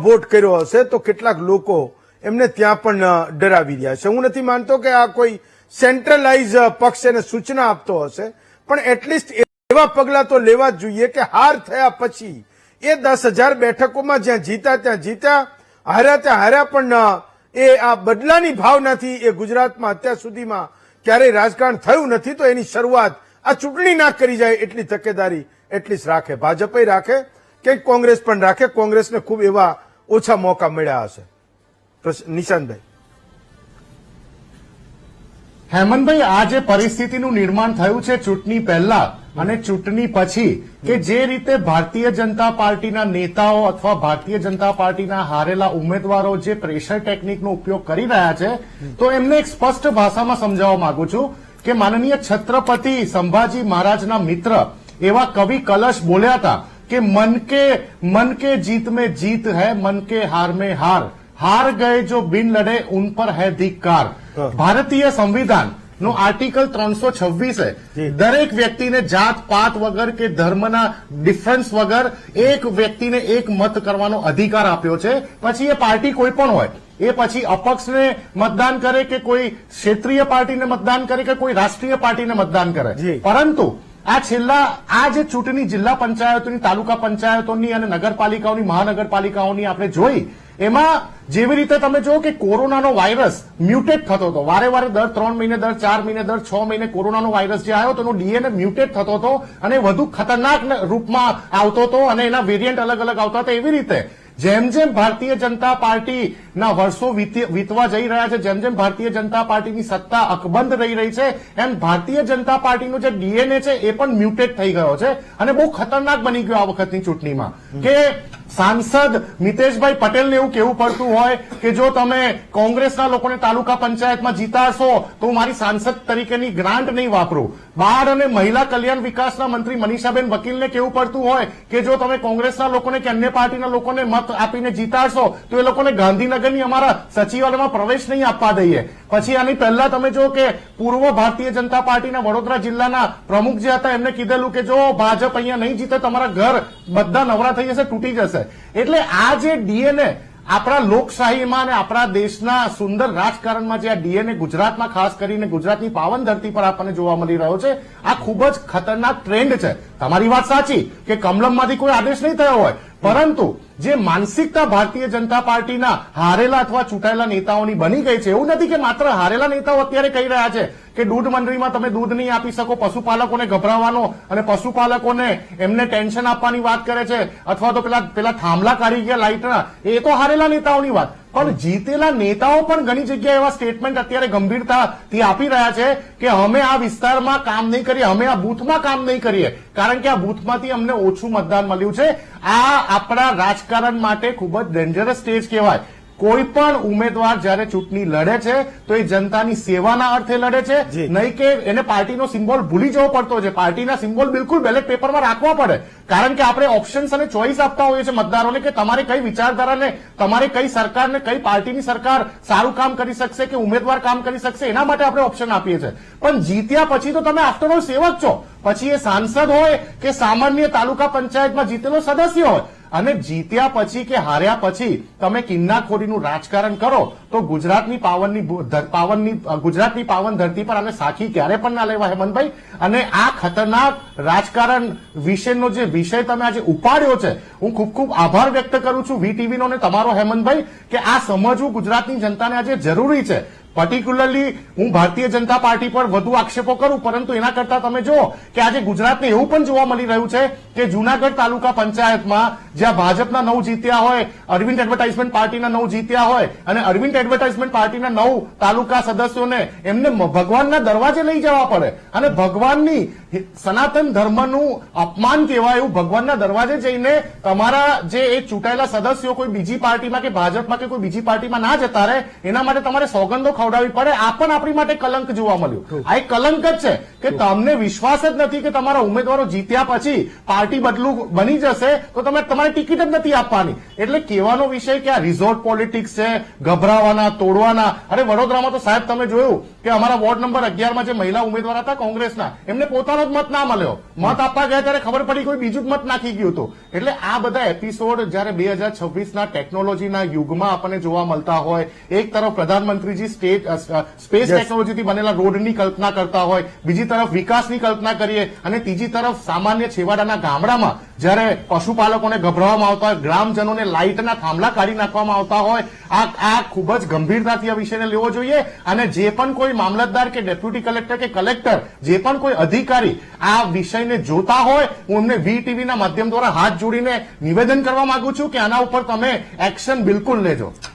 Vote કર્યો હશે તો કેટલાક લોકો એમને ત્યાં પણ ડરાવી રહ્યા છે. હું નથી માનતો કે આ કોઈ સેન્ટ્રલાઇઝ પક્ષ એને સૂચના આપતો હશે, પણ એટલીસ્ટ એવા પગલા તો લેવા જ જોઈએ કે હાર થયા પછી એ 10,000 બેઠકોમાં જ્યાં જીતા ત્યાં જીત્યા, હાર્યા ત્યાં હાર્યા, પણ એ આ બદલાની ભાવનાથી એ ગુજરાતમાં અત્યાર સુધીમાં ક્યારેય રાજકારણ થયું નથી. તો એની શરૂઆત આ ચૂંટણી ના કરી જાય એટલી તકેદારી એટલીસ્ટ રાખે, ભાજપે રાખે કે કોંગ્રેસ પણ રાખે. કોંગ્રેસને ખૂબ એવા ઓછા મોકા મળ્યા હશે. નિશાંતભાઈ. હેમંતભાઈ, આ જે પરિસ્થિતિનું નિર્માણ થયું છે ચૂંટણી પહેલા અને ચૂંટણી પછી, કે જે રીતે ભારતીય જનતા પાર્ટીના નેતાઓ અથવા ભારતીય જનતા પાર્ટીના હારેલા ઉમેદવારો જે પ્રેશર ટેકનિકનો ઉપયોગ કરી રહ્યા છે, તો એમને એક સ્પષ્ટ ભાષામાં સમજાવવા માંગુ છું કે માનનીય છત્રપતિ સંભાજી મહારાજના મિત્ર એવા કવિ કલશ બોલ્યા હતા કે મન કે જીત में जीत है, મન કે હાર में हार गए जो बिन लड़े उन पर है धिक्कार. ભારતીય સંવિધાન નો આર્ટિકલ 326 છે. દરેક વ્યક્તિને જાત પાત વગર કે ધર્મના ડિફરન્સ વગર એક વ્યક્તિને એક મત કરવાનો અધિકાર આપ્યો છે. પછી એ પાર્ટી કોઈ પણ હોય, એ પછી અપક્ષને મતદાન કરે કે કોઈ ક્ષેત્રીય પાર્ટીને મતદાન કરે કે કોઈ રાષ્ટ્રીય પાર્ટીને મતદાન કરે. પરંતુ આ જે ચૂંટણી જિલ્લા પંચાયતોની, તાલુકા પંચાયતોની અને નગરપાલિકાઓની, મહાનગરપાલિકાઓની આપણે જોઈ, એમાં જેવી રીતે તમે જો કે કોરોનાનો વાયરસ મ્યુટેટ થતો હતો, વારે વારે દર 3 મહિને, દર 4 મહિને, દર 6 મહિને કોરોનાનો વાયરસ જે આવ્યો તેનો ડીએનએ મ્યુટેટ થતો હતો અને વધુ ખતરનાક રૂપમાં આવતો હતો અને એના વેરિયન્ટ અલગ અલગ આવતા હતા. એવી રીતે જેમ જેમ ભારતીય જનતા પાર્ટીના વર્ષો વીતવા જઈ રહ્યા છે, જેમ જેમ ભારતીય જનતા પાર્ટીની સત્તા અકબંધ રહી છે, એમ ભારતીય જનતા પાર્ટીનો જે ડીએનએ છે એ પણ મ્યુટેટ થઈ ગયો છે અને બહુ ખતરનાક બની ગયો આ વખતની ચૂંટણીમાં. કે સાંસદ મિતેશભાઈ પટેલને એવું કહેવું પડતું હોય કે જો તમે કોંગ્રેસના લોકોને તાલુકા પંચાયતમાં જીતાડશો તો હું મારી સાંસદ તરીકેની ગ્રાન્ટ નહીં વાપરું. બાળ અને મહિલા કલ્યાણ વિકાસના મંત્રી મનીષાબેન વકીલને કહેવું પડતું હોય કે જો તમે કોંગ્રેસના લોકોને કે અન્ય પાર્ટીના લોકોને મત આપીને જીતાડશો તો એ લોકોને ગાંધીનગરની અમારા સચિવાલયમાં પ્રવેશ નહીં આપવા દઈએ. પછી આની પહેલા તમે જો કે પૂર્વ ભારતીય જનતા પાર્ટીના વડોદરા જિલ્લાના પ્રમુખ જે હતા એમને કીધેલું કે જો ભાજપ અહીંયા નહીં જીતે તમારા ઘર બધા નવરા થઈ જશે, તૂટી જશે. એટલે આ જે ડીએનએ આપણા લોકશાહીમાં અને આપણા દેશના સુંદર રાજકારણમાં જે આ ડીએનએ ગુજરાતમાં ખાસ કરીને ગુજરાતની પાવન ધરતી પર આપણને જોવા મળી રહ્યો છે, આ ખૂબ જ ખતરનાક ટ્રેન્ડ છે. તમારી વાત સાચી કે કમલમમાંથી કોઈ આદેશ નહીં થયો હોય, પરંતુ જે માનસિકતા ભારતીય જનતા પાર્ટીના હારેલા અથવા ચૂંટાયેલા નેતાઓની બની ગઈ છે, એવું નથી કે માત્ર હારેલા નેતાઓ અત્યારે કહી રહ્યા છે કે દૂધ મંડળીમાં તમે દૂધ નહીં આપી શકો, પશુપાલકોને ગભરાવાનો અને પશુપાલકોને એમને ટેન્શન આપવાની વાત કરે છે, અથવા તો પેલા થાંભલા કાઢી ગયા લાઇટના, એ તો હારેલા નેતાઓની વાત. પણ જીતેલા નેતાઓ પણ ઘણી જગ્યાએ એવા સ્ટેટમેન્ટ અત્યારે ગંભીરતાથી આપી રહ્યા છે કે અમે આ વિસ્તારમાં કામ નહીં કરીએ, અમે આ બૂથમાં કામ નહીં કરીએ, કારણ કે આ બૂથમાંથી અમને ઓછું મતદાન મળ્યું છે. આ આપણા રાજકારણ માટે ખૂબ જ ડેન્જરસ સ્ટેજ કહેવાય. કોઈ પણ ઉમેદવાર જયારે ચૂંટણી લડે છે તો એ જનતાની સેવાના અર્થે લડે છે, નહીં કે એને પાર્ટીનો સિમ્બોલ ભૂલી જવો પડતો છે. પાર્ટીના સિમ્બોલ બિલકુલ બેલેટ પેપરમાં રાખવા પડે, કારણ કે આપણે ઓપ્શન્સ અને ચોઇસ આપતા હોઈએ છીએ મતદારોને કે તમારે કઈ વિચારધારાને, તમારે કઈ સરકારને, કઈ પાર્ટીની સરકાર સારું કામ કરી શકશે કે ઉમેદવાર કામ કરી શકશે, એના માટે આપણે ઓપ્શન આપીએ છીએ. પણ જીત્યા પછી તો તમે આફ્ટર ઓલ સેવક છો, પછી એ સાંસદ હોય કે સામાન્ય તાલુકા પંચાયતમાં જીતેલો સદસ્ય હોય. અને જીત્યા પછી કે હાર્યા પછી તમે કિન્નાખોરીનું રાજકારણ કરો તો ગુજરાતની પાવન ધરતી પર આને સાખી ક્યારે પણ ના લેવા હેમંતભાઈ. અને આ ખતરનાક રાજકારણ વિશેનો જે વિષય તમે આજે ઉપાડ્યો છે, હું ખૂબ ખૂબ આભાર વ્યક્ત કરું છું વીટીવીનો અને તમારો હેમંતભાઈ, કે આ સમજવું ગુજરાતની જનતાને આજે જરૂરી છે. પર્ટિક્યુલરલી હું ભારતીય જનતા પાર્ટી પર વધુ આક્ષેપો કરું, પરંતુ એના કરતા તમે જો કે આજે ગુજરાતને એવું પણ જોવા મળી રહ્યું છે કે જૂનાગઢ તાલુકા પંચાયતમાં જ્યાં ભાજપના 9 જીત્યા હોય, અરવિંદ એડવર્ટાઇઝમેન્ટ પાર્ટીના 9 જીત્યા હોય, અને અરવિંદ એડવર્ટાઇઝમેન્ટ પાર્ટીના 9 તાલુકા સદસ્યોને એમને ભગવાનના દરવાજે લઈ જવા પડે અને ભગવાનની સનાતન ધર્મનું અપમાન કહેવાય એવું ભગવાનના દરવાજે જઈને તમારા જે એ ચૂંટાયેલા સદસ્યો કોઈ બીજી પાર્ટીમાં કે ભાજપમાં કે કોઈ બીજી પાર્ટીમાં ના જતા રહે, એના માટે તમારે સોગંદો ખવડાવવી પડે, આ પણ આપણી માટે કલંક જોવા મળ્યું. આ એક કલંક જ છે કે તમને વિશ્વાસ જ નથી કે તમારા ઉમેદવારો જીત્યા પછી પાર્ટી બની જશે તો તમે તમારી ટિકિટ જ નથી આપવાની. એટલે કહેવાનો વિષય કે આ રિઝોર્ટ પોલિટિક્સ છે, ગભરાવાના, તોડવાના. અરે વડોદરામાં તો સાહેબ તમે જોયું કે અમારા વોર્ડ નંબર 11માં જે મહિલા ઉમેદવાર હતા કોંગ્રેસના, એમને પોતાનો જ મત ના મળ્યો. મત આપવા ગયા ત્યારે ખબર પડી કોઈ બીજું જ મત નાખી ગયું હતું. એટલે આ બધા એપિસોડ જયારે 2026ના ટેકનોલોજીના યુગમાં આપણને જોવા મળતા હોય, એક તરફ પ્રધાનમંત્રીજી સ્પેસ ટેકનોલોજીથી બનેલા રોડની કલ્પના કરતા હોય, બીજી તરફ વિકાસની કલ્પના કરીએ, અને ત્રીજી તરફ સામાન્ય છેવાડાના ગામડામાં જયારે પશુપાલકોને ગભરાવવામાં આવતા હોય, ગ્રામજનોને લાઇટના થાંભલા કાઢી નાખવામાં આવતા હોય, આ ખૂબ જ ગંભીરતાથી આ વિષયને લેવો જોઈએ. અને જે પણ કોઈ મામલતદાર કે ડેપ્યુટી કલેક્ટર કે કલેક્ટર, જે પણ કોઈ અધિકારી આ વિષયને જોતા હોય, હું એમને VTVના માધ્યમ દ્વારા હાથ જોડીને નિવેદન કરવા માંગુ છું કે આના ઉપર તમે એક્શન બિલકુલ લેજો.